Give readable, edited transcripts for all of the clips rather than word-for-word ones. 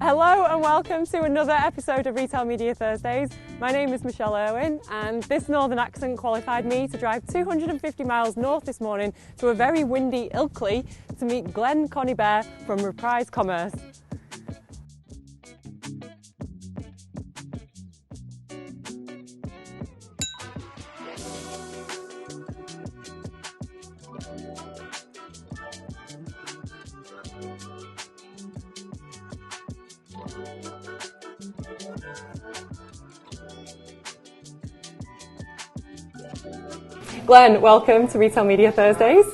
Hello and welcome to another episode of Retail Media Thursdays. My name is Michelle Irwin and this northern accent qualified me to drive 250 miles north this morning to a very windy Ilkley to meet Glen Conybeare from Reprise Commerce. Glen, welcome to Retail Media Thursdays.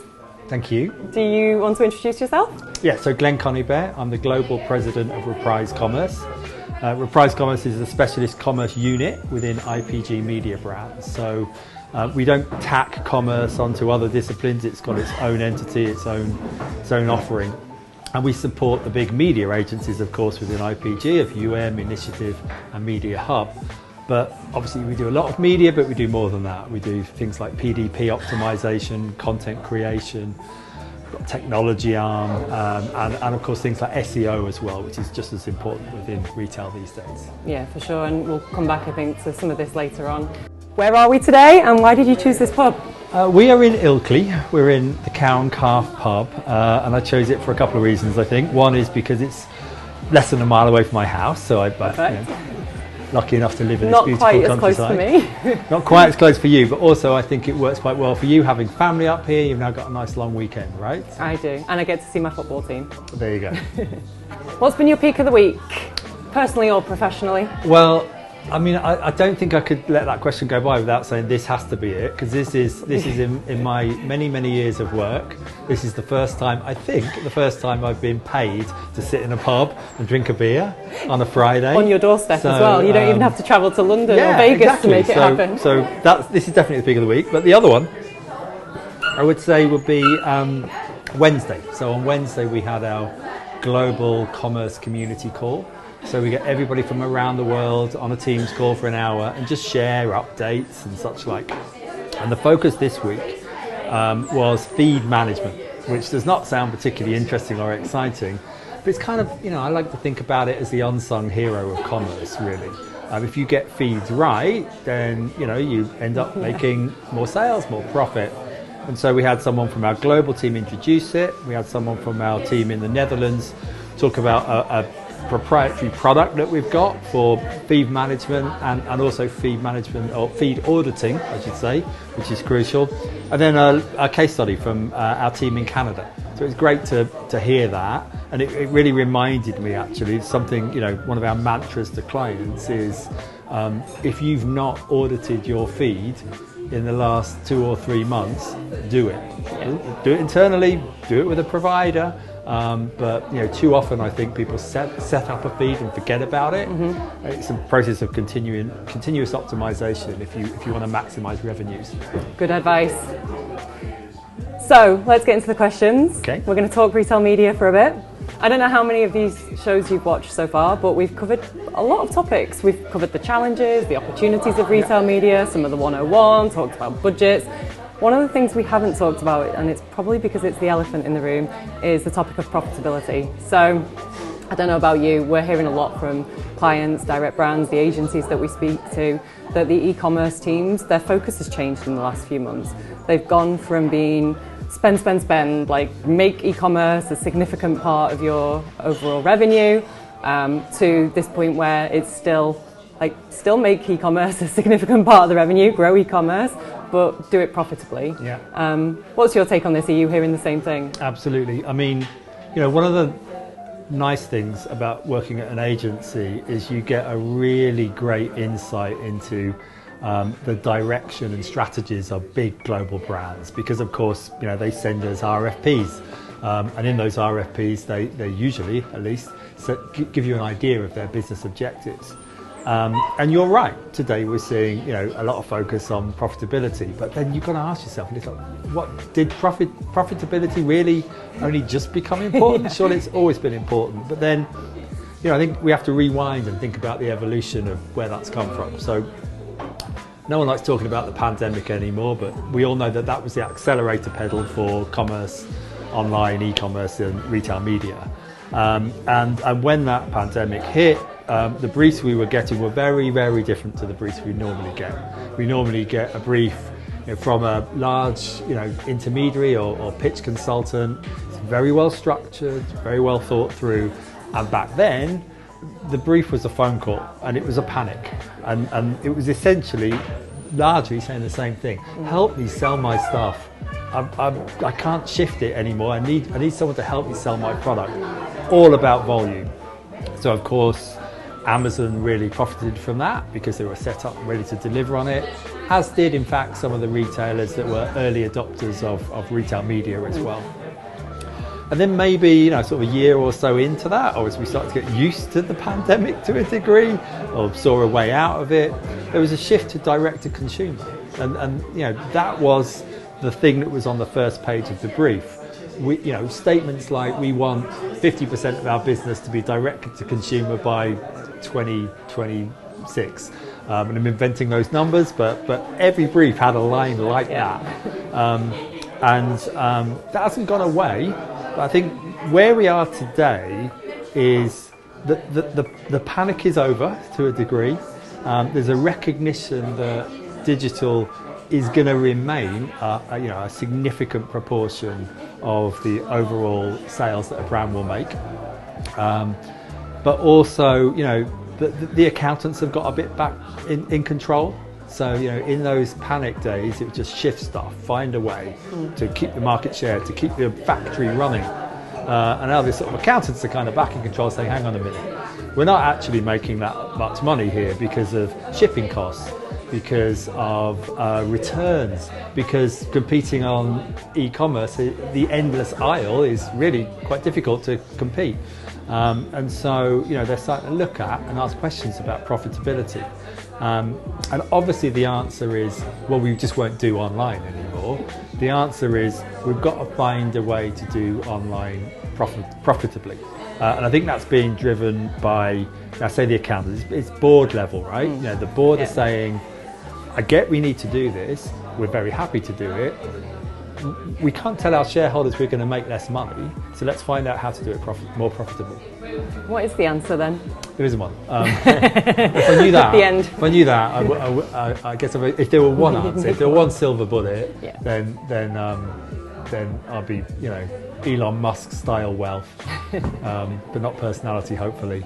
Thank you. Do you want to introduce yourself? Yeah, so Glen Conybeare, I'm the Global President of Reprise Commerce. Reprise Commerce is a specialist commerce unit within IPG Media Brands. So we don't tack commerce onto other disciplines, it's got its own entity, its own offering. And we support the big media agencies, of course, within IPG of Initiative and Media Hub. But obviously we do a lot of media, but we do more than that. We do things like PDP optimization, content creation, technology arm, and of course things like SEO as well, which is just as important within retail these days. Yeah, for sure, and we'll come back, I think, to some of this later on. Where are we today, and why did you choose this pub? We are in Ilkley. We're in the Cow and Calf pub, and I chose it for a couple of reasons, I think. One is because it's less than a mile away from my house, so lucky enough to live in this beautiful countryside. Not quite as close for me. Not quite as close for you, but also I think it works quite well for you having family up here. You've now got a nice long weekend, right? I do, and I get to see my football team. There you go. What's been your peak of the week, personally or professionally? Well, I mean, I don't think I could let that question go by without saying this has to be it, because this is in my many years of work. This is the first time I've been paid to sit in a pub and drink a beer on a Friday. On your doorstep as well. You don't even have to travel to London or Vegas to make it happen. So this is definitely the peak of the week. But the other one, I would say, would be Wednesday. So on Wednesday we had our global commerce community call. So we get everybody from around the world on a Teams call for an hour and just share updates and such like. And the focus this week was feed management, which does not sound particularly interesting or exciting, but it's kind of, I like to think about it as the unsung hero of commerce, really. If you get feeds right, then, you end up making more sales, more profit. And so we had someone from our global team introduce it. We had someone from our team in the Netherlands talk about a proprietary product that we've got for feed management and also feed management, or feed auditing, I should say, which is crucial. And then a case study from our team in Canada. So it's great to hear that. And it really reminded me, actually, something, one of our mantras to clients is if you've not audited your feed in the last 2 or 3 months, do it. Yeah. Do it internally, do it with a provider. But too often I think people set up a feed and forget about it. Mm-hmm. It's a process of continuous optimization if you want to maximize revenues. Good advice. So let's get into the questions. Okay. We're going to talk retail media for a bit. I don't know how many of these shows you've watched so far, but we've covered a lot of topics. We've covered the challenges, the opportunities of retail media, some of the 101, talked about budgets. One of the things we haven't talked about, and it's probably because it's the elephant in the room, is the topic of profitability. So I don't know about you, we're hearing a lot from clients, direct brands, the agencies that we speak to, that the e-commerce teams, their focus has changed in the last few months. They've gone from being spend, like make e-commerce a significant part of your overall revenue, to this point where it's still make e-commerce a significant part of the revenue, grow e-commerce, but do it profitably. Yeah. What's your take on this? Are you hearing the same thing? Absolutely. I mean, one of the nice things about working at an agency is you get a really great insight into the direction and strategies of big global brands, because of course, they send us RFPs. And in those RFPs, they usually, at least, give you an idea of their business objectives. And you're right, today we're seeing a lot of focus on profitability, but then you've got to ask yourself, what did profitability really only just become important? Yeah. Surely it's always been important, but then I think we have to rewind and think about the evolution of where that's come from. So no one likes talking about the pandemic anymore, but we all know that was the accelerator pedal for commerce, online e-commerce and retail media. And when that pandemic hit, the briefs we were getting were very, very different to the briefs we normally get. We normally get a brief from a large intermediary or pitch consultant. It's very well structured, very well thought through. And back then, the brief was a phone call and it was a panic. And it was essentially largely saying the same thing. Help me sell my stuff. I can't shift it anymore. I need someone to help me sell my product. All about volume. So of course, Amazon really profited from that because they were set up ready to deliver on it, as did in fact some of the retailers that were early adopters of retail media as well. And then maybe sort of a year or so into that, or as we started to get used to the pandemic to a degree, or saw a way out of it, there was a shift to direct to consumer, and that was the thing that was on the first page of the brief. Statements like we want 50% of our business to be directed to consumer by 2026. And I'm inventing those numbers, but every brief had a line like that. That hasn't gone away. But I think where we are today is that the panic is over to a degree. There's a recognition that digital is going to remain a significant proportion of the overall sales that a brand will make. But also, the accountants have got a bit back in control. So, in those panic days, it would just shift stuff, find a way to keep the market share, to keep the factory running. And now the sort of accountants are kind of back in control, saying, hang on a minute, we're not actually making that much money here because of shipping costs, because of returns, because competing on e-commerce, the endless aisle is really quite difficult to compete. And so, they're starting to look at and ask questions about profitability. And obviously the answer is, well, we just won't do online anymore. The answer is, we've got to find a way to do online profitably. And I think that's being driven by, I say the accountants, it's board level, right? The board are saying, I get we need to do this, we're very happy to do it. We can't tell our shareholders we're going to make less money, so let's find out how to do it more profitable. What is the answer then? There isn't one. If I knew that, the end. If I knew that, I guess if there were one answer, if there were one silver bullet, then I'll be Elon Musk style wealth, but not personality, hopefully.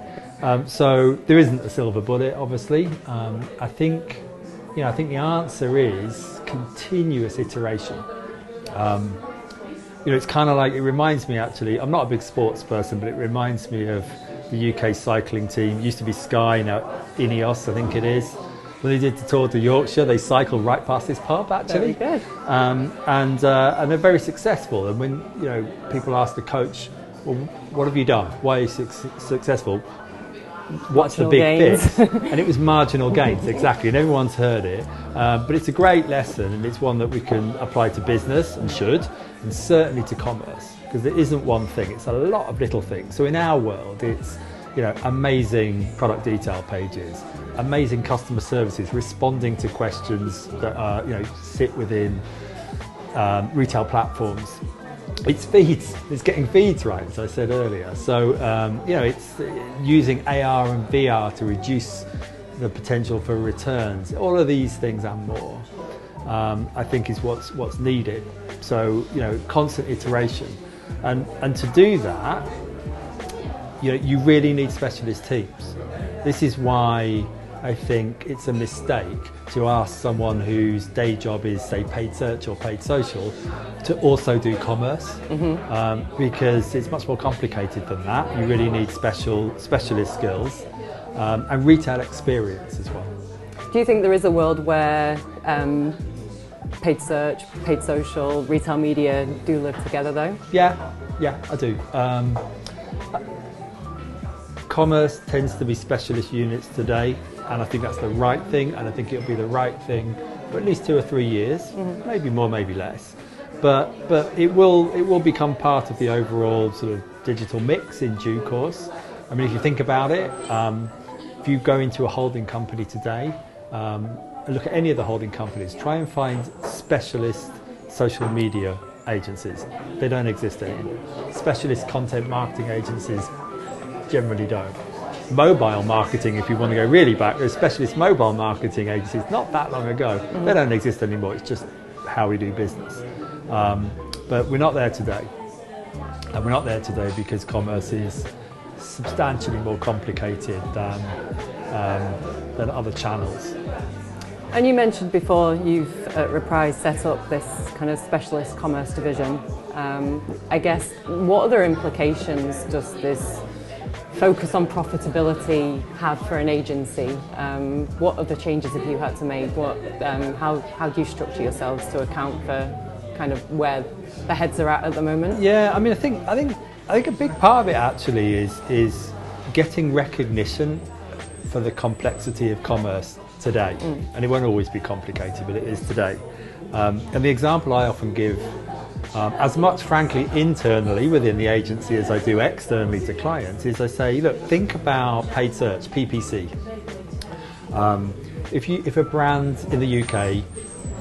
So there isn't a silver bullet, obviously. I think the answer is continuous iteration. It's kind of like, it reminds me actually, I'm not a big sports person, but it reminds me of the UK cycling team. It used to be Sky, now Ineos, I think it is. When they did the Tour de Yorkshire, they cycled right past this pub actually. Very good. And they're very successful. And when people ask the coach, well, what have you done? Why are you successful? What's the big fix? And it was marginal gains, exactly, and everyone's heard it. But it's a great lesson, and it's one that we can apply to business, and should, and certainly to commerce, because there isn't one thing, it's a lot of little things. So in our world, it's amazing product detail pages, amazing customer services, responding to questions that are sit within retail platforms. It's feeds. It's getting feeds right, as I said earlier. So it's using AR and VR to reduce the potential for returns. All of these things and more, I think, is what's needed. So constant iteration, and to do that, you really need specialist teams. This is why I think it's a mistake to ask someone whose day job is, say, paid search or paid social to also do commerce, because it's much more complicated than that. You really need specialist skills and retail experience as well. Do you think there is a world where paid search, paid social, retail media do live together though? Yeah, I do. Commerce tends to be specialist units today, and I think that's the right thing, and I think it'll be the right thing for at least 2 or 3 years, maybe more, maybe less. But it will become part of the overall sort of digital mix in due course. I mean, if you think about it, if you go into a holding company today, and look at any of the holding companies, try and find specialist social media agencies. They don't exist anymore. Specialist content marketing agencies generally don't. Mobile marketing, if you want to go really back, there's specialist mobile marketing agencies not that long ago. They don't exist anymore. It's just how we do business. But we're not there today. And we're not there today because commerce is substantially more complicated than other channels. And you mentioned before you've at Reprise set up this kind of specialist commerce division. I guess what other implications does this focus on profitability have for an agency? What other changes have you had to make? How do you structure yourselves to account for kind of where the heads are at the moment? Yeah, I mean, I think a big part of it actually is getting recognition for the complexity of commerce today. And it won't always be complicated, but it is today. And the example I often give, as much frankly internally within the agency as I do externally to clients, is I say, look, think about paid search, PPC. If a brand in the UK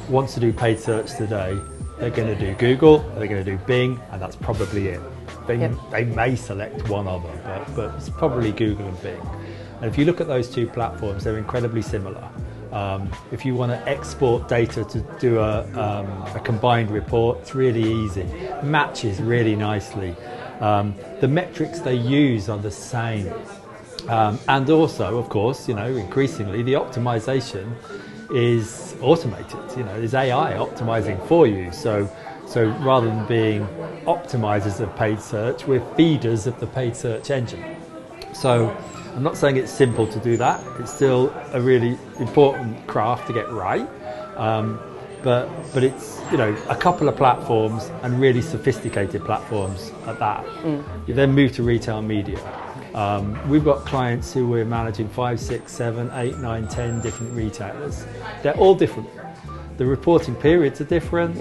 wants to do paid search today, they're going to do Google, they're going to do Bing, and that's probably it. They may select one other, but it's probably Google and Bing. And if you look at those two platforms, they're incredibly similar. If you want to export data to do a combined report, it's really easy. Matches really nicely. The metrics they use are the same. And also, of course, increasingly the optimization is automated. There's AI optimizing for you. So rather than being optimizers of paid search, we're feeders of the paid search engine. So I'm not saying it's simple to do that. It's still a really important craft to get right. But it's a couple of platforms and really sophisticated platforms at that. You then move to retail media. We've got clients who we're managing 5, 6, 7, 8, 9, 10 different retailers. They're all different. The reporting periods are different.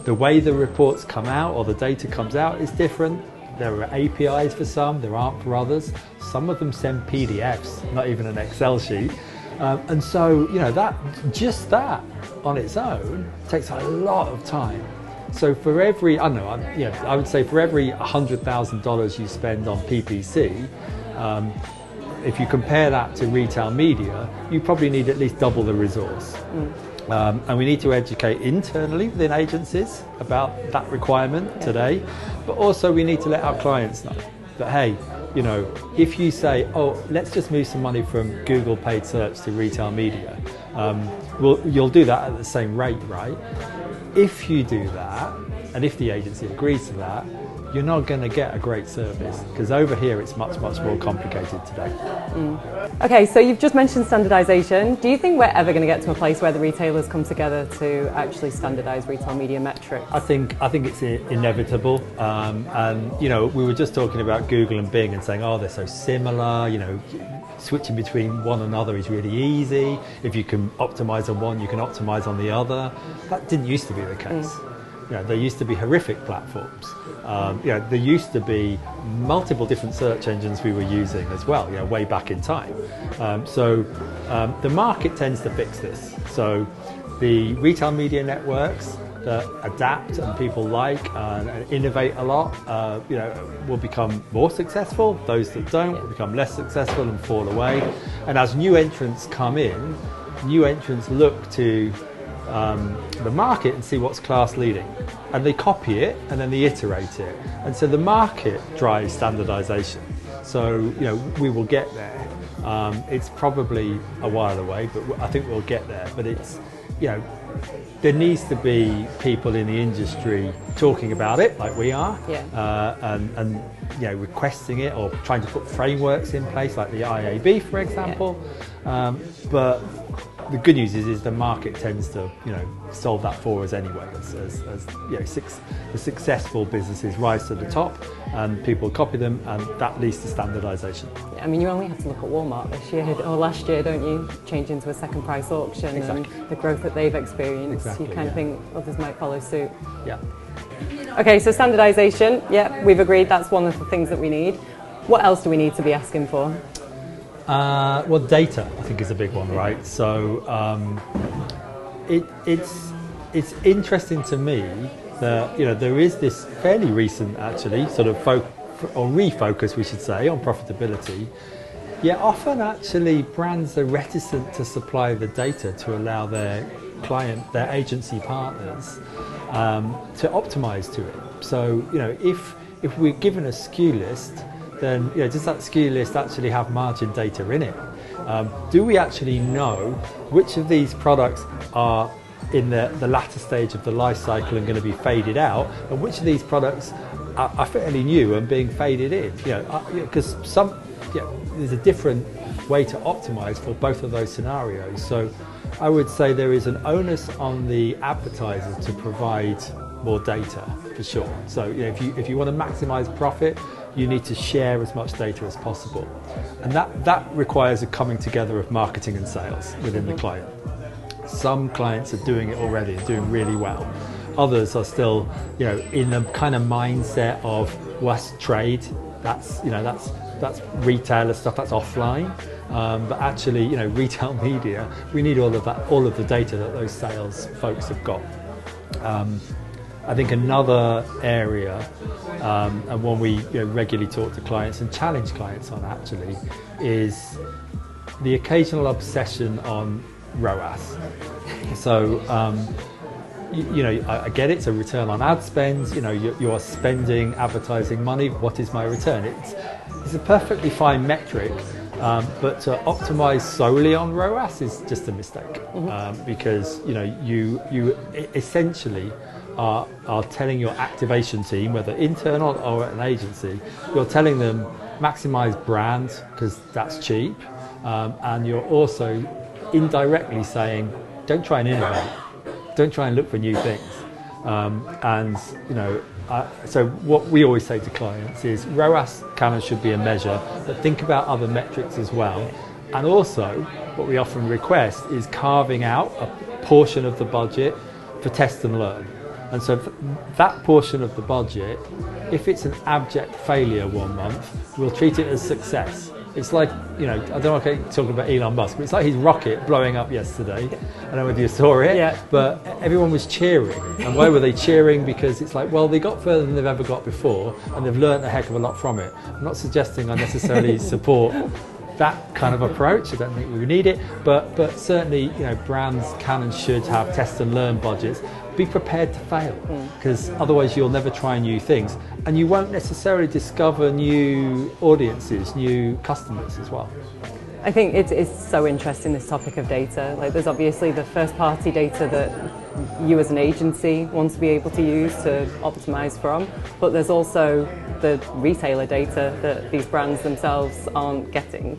The way the reports come out or the data comes out is different. There are APIs for some, there aren't for others. Some of them send PDFs, not even an Excel sheet. And so, that on its own takes a lot of time. So for every, I would say for every $100,000 you spend on PPC, if you compare that to retail media, you probably need at least double the resource. And we need to educate internally within agencies about that requirement today, but also we need to let our clients know that, hey, if you say, oh, let's just move some money from Google paid search to retail media, you'll do that at the same rate, right? If you do that, and if the agency agrees to that, you're not going to get a great service, because over here it's much, much more complicated today. Okay, so you've just mentioned standardization. Do you think we're ever going to get to a place where the retailers come together to actually standardize retail media metrics? I think it's inevitable. And we were just talking about Google and Bing and saying, oh, they're so similar. Switching between one another is really easy. If you can optimize on one, you can optimize on the other. That didn't used to be the case. There used to be horrific platforms. There used to be multiple different search engines we were using as well, way back in time. So the market tends to fix this. So the retail media networks that adapt and people like and innovate a lot, will become more successful. Those that don't will become less successful and fall away. And as new entrants come in, new entrants look to the market and see what's class leading, and they copy it and then they iterate it, and so the market drives standardization. So we will get there. It's probably a while away, but I think we'll get there. But it's there needs to be people in the industry talking about it like we are, and requesting it or trying to put frameworks in place like the IAB, for example. But the good news is the market tends to solve that for us anyway. As the successful businesses rise to the top and people copy them, and that leads to standardization. I mean, you only have to look at Walmart this year or last year, don't you? Change into a second price auction. Exactly. And the growth that they've experienced. Exactly, you kind of think others might follow suit. Yeah. Okay, so standardization. Yeah, we've agreed that's one of the things that we need. What else do we need to be asking for? Well, data, I think, is a big one, right? So it's interesting to me there is this fairly recent, actually, sort of refocus, we should say, on profitability. Yet often, actually, brands are reticent to supply the data to allow their agency partners to optimize to it. So, if we're given a SKU list, then does that SKU list actually have margin data in it? Do we actually know which of these products are in the latter stage of the life cycle and going to be faded out, and which of these products are fairly new and being faded in? Because there's a different way to optimize for both of those scenarios. So I would say there is an onus on the advertiser to provide more data, for sure. So if you want to maximize profit, you need to share as much data as possible, and that requires a coming together of marketing and sales within the client. Some clients are doing it already and doing really well. Others are still in the kind of mindset of what's trade, that's retailer stuff, that's offline, but actually retail media, we need all of the data that those sales folks have got. I think another area, and one we regularly talk to clients and challenge clients on, actually, is the occasional obsession on ROAS. So, I get it, it's a return on ad spend, you are spending advertising money, what is my return? It's a perfectly fine metric, but to optimize solely on ROAS is just a mistake, because you essentially are telling your activation team, whether internal or an agency, you're telling them maximize brand because that's cheap, and you're also indirectly saying don't try and innovate, don't try and look for new things, so what we always say to clients is ROAS can and should be a measure, but think about other metrics as well. And also what we often request is carving out a portion of the budget for test and learn. And so that portion of the budget, if it's an abject failure one month, we'll treat it as success. It's like, I don't want to talk about Elon Musk, but it's like his rocket blowing up yesterday. I don't know whether you saw it, but everyone was cheering. And why were they cheering? Because it's like, well, they got further than they've ever got before, and they've learned a heck of a lot from it. I'm not suggesting I necessarily support that kind of approach. I don't think we need it, but certainly, brands can and should have test and learn budgets. Be prepared to fail, because otherwise you'll never try new things, and you won't necessarily discover new audiences, new customers as well. I think it's so interesting, this topic of data. Like, there's obviously the first party data that you as an agency want to be able to use to optimize from, but there's also the retailer data that these brands themselves aren't getting.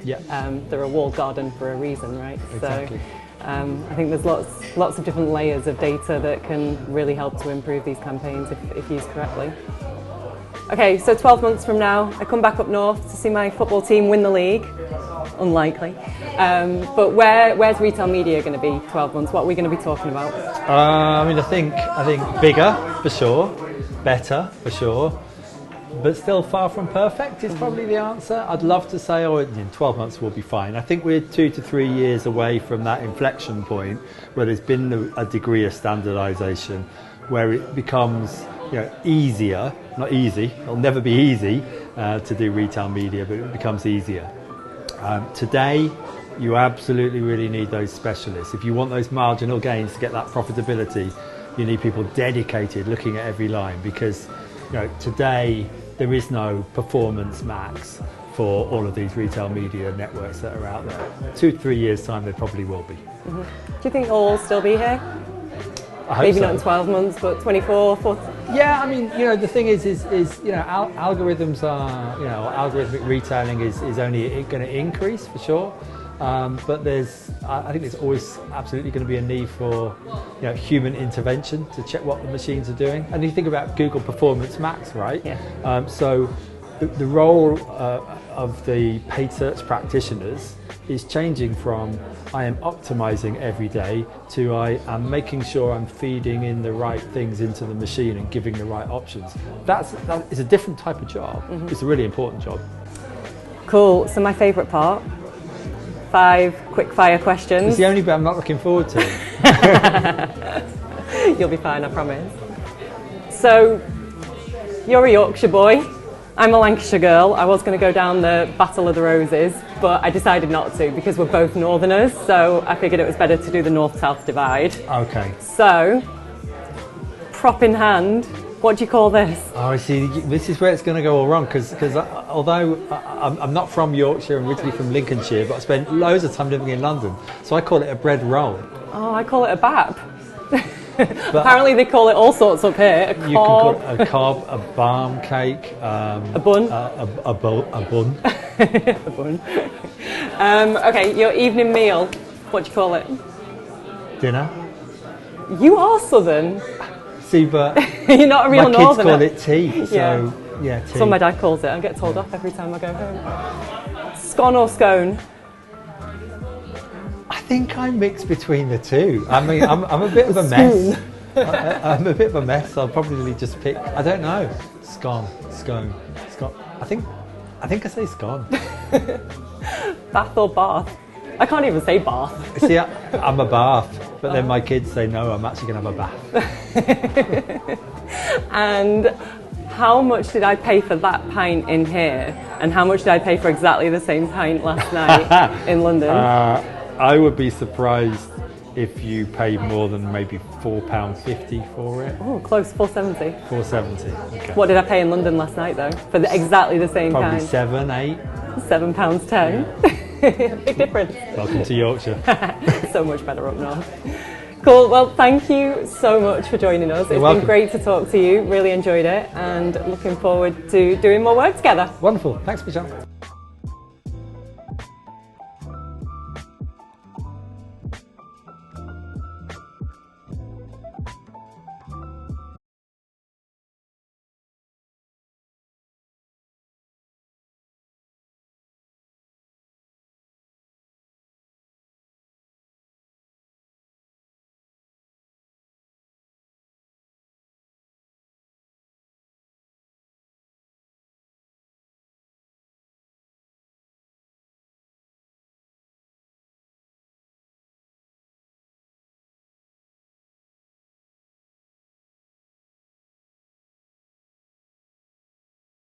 They're a walled garden for a reason, right? Exactly. So I think there's lots of different layers of data that can really help to improve these campaigns if used correctly. Okay, so 12 months from now, I come back up north to see my football team win the league. Unlikely. But where's retail media going to be 12 months? What are we going to be talking about? I think bigger, for sure, better, for sure, but still far from perfect is probably the answer. I'd love to say, in 12 months we'll be fine. I think we're 2 to 3 years away from that inflection point where there's been a degree of standardization, where it becomes easier, not easy, it'll never be easy to do retail media, but it becomes easier. Today, you absolutely really need those specialists. If you want those marginal gains to get that profitability, you need people dedicated looking at every line, because today there is no performance max for all of these retail media networks that are out there. 2 to 3 years time there probably will be. Do you think they'll all still be here? I hope Maybe so. not in 12 months, but 24, 40? Yeah, the thing is algorithms are, algorithmic retailing is only going to increase for sure. But I think there's always absolutely going to be a need for human intervention to check what the machines are doing. And you think about Google Performance Max, right? Yeah. So the role of the paid search practitioners is changing from I am optimizing every day to I am making sure I'm feeding in the right things into the machine and giving the right options. That is a different type of job. It's a really important job. Cool. So my favourite part, 5 quick fire questions. It's the only bit I'm not looking forward to. You'll be fine, I promise. So, you're a Yorkshire boy. I'm a Lancashire girl. I was going to go down the Battle of the Roses, but I decided not to because we're both northerners, so I figured it was better to do the north-south divide. Okay. So, prop in hand, what do you call this? Oh, I see. This is where it's going to go all wrong because although I'm not from Yorkshire, I'm originally from Lincolnshire, but I spent loads of time living in London, so I call it a bread roll. Oh, I call it a bap. Apparently they call it all sorts up here. A cob. You can call it a cob, a barm cake, a bun. A bun. A bun. Okay, your evening meal, what do you call it? Dinner. You are southern. See, but you're not a real northerner. My kids call it tea, so yeah, tea. That's what my dad calls it. I get told off every time I go home. Scone or scone? I think I mix between the two. I mean, I'm a bit of a mess. I'm a bit of a mess. I'll probably just pick. I don't know. Scone. I think I say scone. Bath or bath? I can't even say bath. See, I'm a bath, but then my kids say no. I'm actually going to have a bath. And how much did I pay for that pint in here? And how much did I pay for exactly the same pint last night in London? I would be surprised if you paid more than maybe £4.50 for it. Oh, close, £4.70. £4.70. Okay. What did I pay in London last night though? For exactly the same Probably kind? £7, £8. £7.10. Big difference. Welcome to Yorkshire. So much better up north. Cool, well thank you so much for joining us. It's been great to talk to you, really enjoyed it and looking forward to doing more work together. Wonderful, thanks Michelle.